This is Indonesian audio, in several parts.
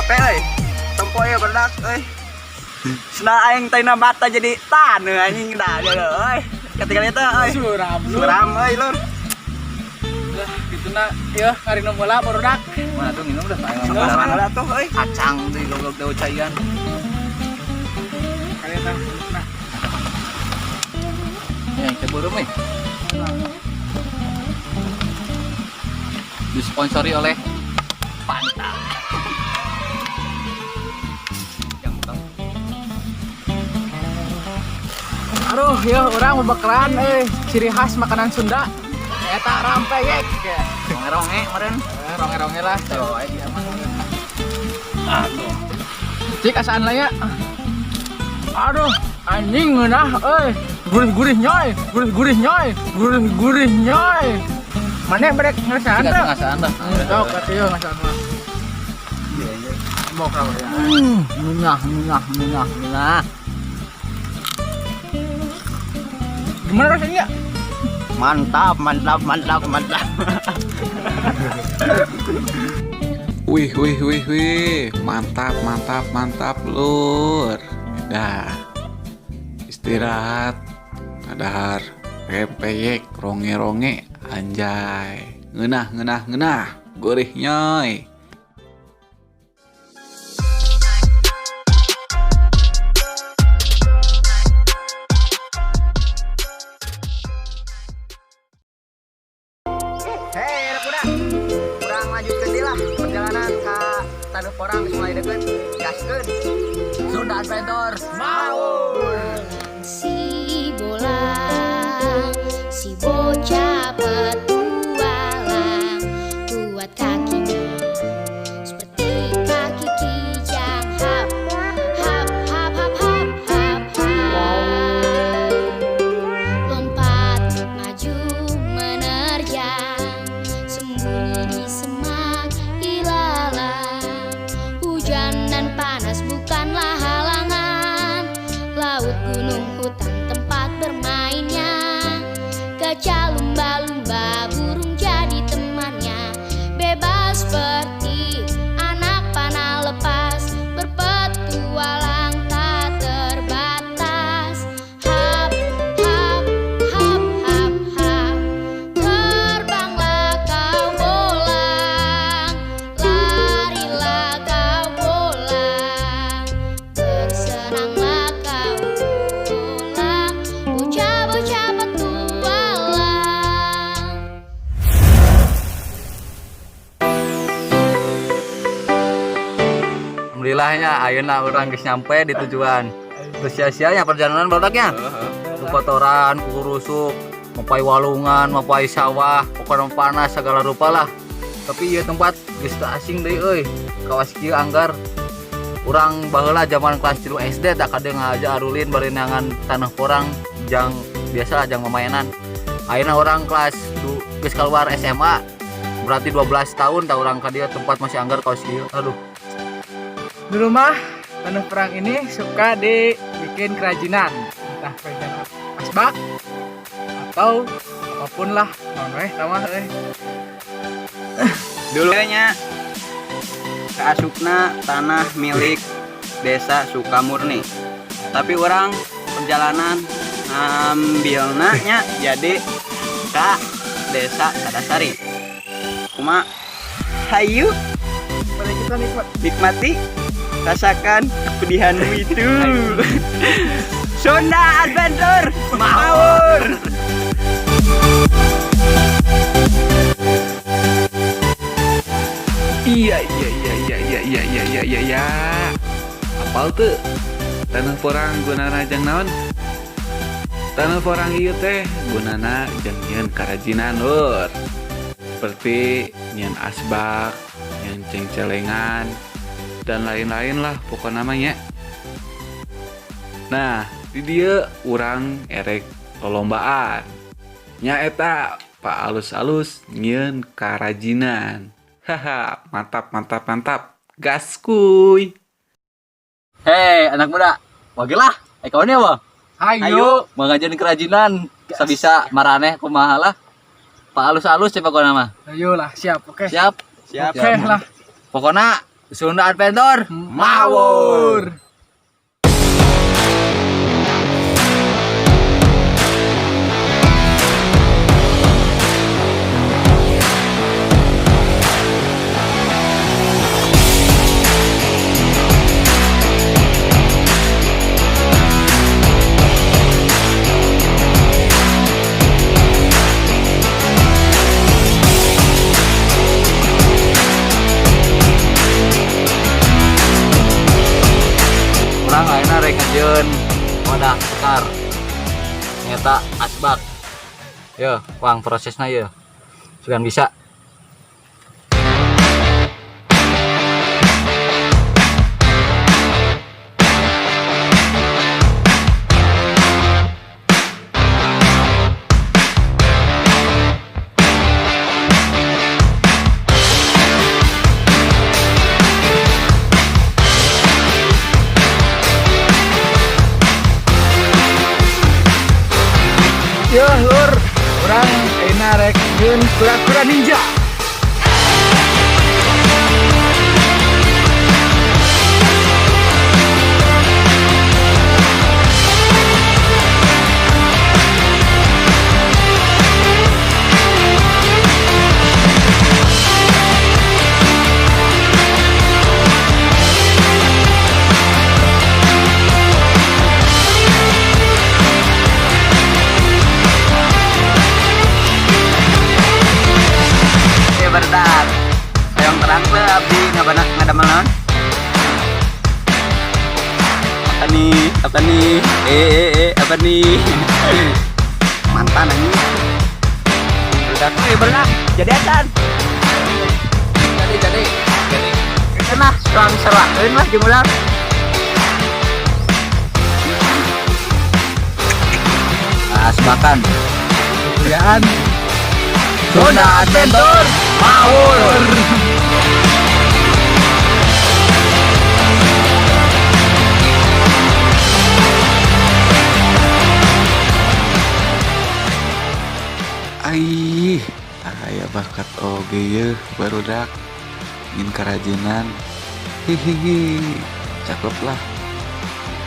capek euy. Tempo ya berdak euy. Sena aing teh bata jadi tan anjing dah euy. Ketika itu euy. Suram euy lur. Lah kituna ieu karina bola barudak. Mana tuh minum dah aing Mana tuh euy. kacang teh goblok daun cairan. Karina nah. Ya, kita burung nih. Disponsori oleh Fanta. Yang utang. Aduh, ya orang bakaran ciri khas makanan Sunda. Eta rampeyek. Ronge-ronge meureun. Ronge-ronge lah. Tuh, aya di aman. Aduh. Cik asaan lah ya. Aduh, anjing ngeunah gurih-gurih nyoy, gurih-gurih nyoy, gurih-gurih nyoy. Mana merek ngasaan teh? Ngasaan dah. Sok atuh ngasaan mah. Mau kamu ya. Munyah. Gimana rasanya? Mantap. Wih, mantap lur. Dah, istirahat, sadar, rempeyek, ronge, anjay, ngenah, gurih nyoy. Hei anak muda, kurang lanjutkan deh lah perjalanan ke Taneuh Porang mulai deket, gaskeun. Sunda Adventure. Si bolang, si bocah petualang, kuat kakinya seperti kaki kijang. Hap, hap, hap, hap, hap, hap, hap. Lompat maju menerjang, sembunyi di semak ilalang. Hujan dan panas bukanlah halangan, laut, gunung, hutan tempat bermainnya. Kaca lumba-lumba burung jadi temannya. Bebas seperti anak panah lepas, berpetualang tak terbatas. Hap, hap, hap, hap, hap. Terbanglah kau bolang, larilah kau bolang, bersenanglah kau bolang, bocah-bocah petualang. Alhamdulillahnya ayeuna urang geus nyampe di tujuan. Terus sia-sianya perjalanan barodaknya. Ku kotoran, ku rusuk, mapai walungan, mapai sawah, pokoknya panas segala rupa lah. Tapi ieu tempat geus teu asing deui euy. Kawas kieu anggar. Urang baheula zaman kelas 3 SD tak kade ngaja arulin barenangan Taneuh Porang jang biasa jang memainan. Ayeuna urang kelas geus keluar SMA. Berarti 12 tahun tah urang ka dieu tempat masih anggar kawas kieu. Aduh. Di rumah Taneuh Porang ini suka dibikin kerajinan, entah kerajinan asbak atau apapun lah. Namanya sama Dulunya keasupna tanah milik desa Sukamurni. Tapi orang perjalanan ambilna nya jadi ke desa Kadasari. Kuma hayu Mari kita nikmati, rasakan kepedihanmu itu. Sunda Adventure Mawur. Iya. Apal tuh? Taneuh Porang gunana jang naon? Taneuh Porang ieu teh gunana jang nyieun karajinan lur. Seperti nyieun asbak, nyieun ceng-celengan, dan lain-lain lah pokok namanya. Nah, di dia urang erek lolombaan. Nya eta Pak alus-alus nyieun karajinan. Haha, mantap. Gas kuy. Hei anak muda, wagelah, kawannya apa? Ayo. Mengajarin kerajinan, sabisa maraneh kumaha lah. Pak alus-alus siapa kau nama? Ayo lah, siap. Oke. Siap. Siap. Oke lah. Pokoknya Sunda Adventure Mawur. Urang ayeuna rek ngajeun wadah sekar nyata asbak ya wang prosesna ya sugan bisa. Ya lur, orang ayeuna rek ngeun kura-kura ninja. Ya berdak. Sayang terang le abdi ngabanak ngadamelan. Apa nih? Apa nih? Mantan anjing. Berdak berdak. Jadi acan. Jadi Cenah serang serakeun lah jeung urang. asbakan Kemudian Sunda Adventure Mawur. Aih, aya bakat oge ye barudak ingin kerajinan. Hihihi, cakep lah.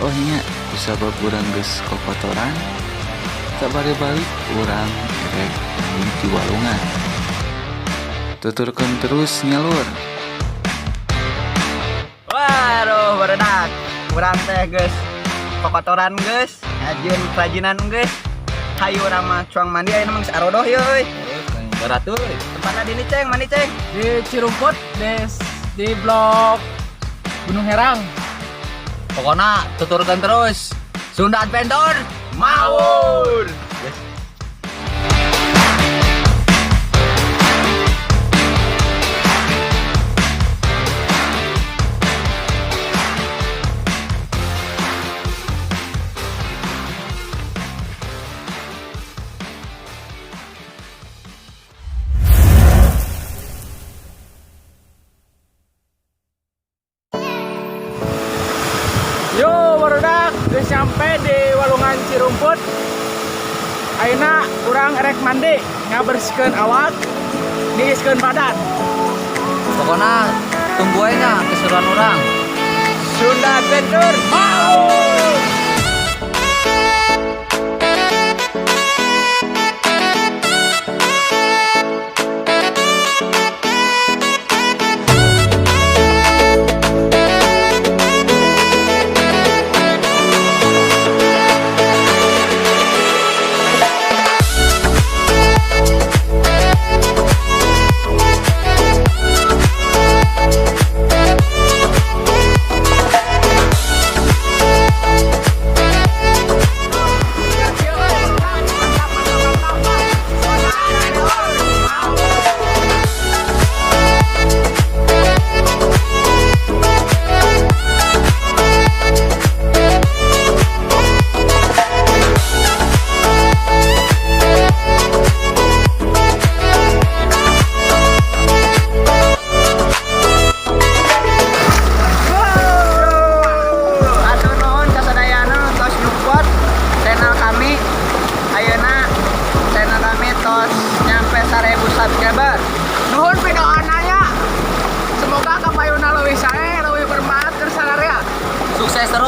Oh nya, kusabab urang geus kokotoran. Sabari balik urang erek di walungan. Tuturkeun terus nyalur. Waduh, barudak. Urang teh geus kokotoran geus, ngajeun kerajinan geus. Hayu urang mah cuang mandi ayeuna mah geus arodoh ye euy. Baratur Tempatna di Ceng, mandi Ceng. di Cirumput di blok Gunung Herang. pokoknya tuturkan terus Sunda Adventure Mawur. Yo barudak geus sampe di Walungan Cirumput. Ayeuna urang erek mandi ngabersihkeun awak, diiskeun badan. Pokoknya tunggu aja keseruan orang. Sunda Adventure Mawur.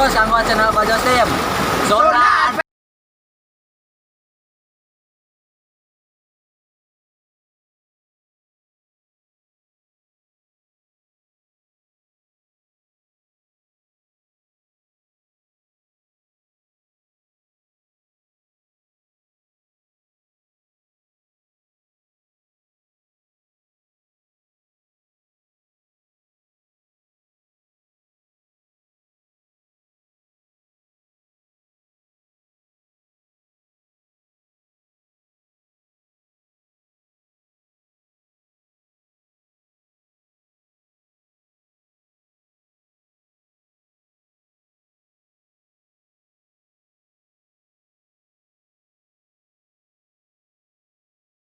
terus kanggo channel Bajo Tim. Zona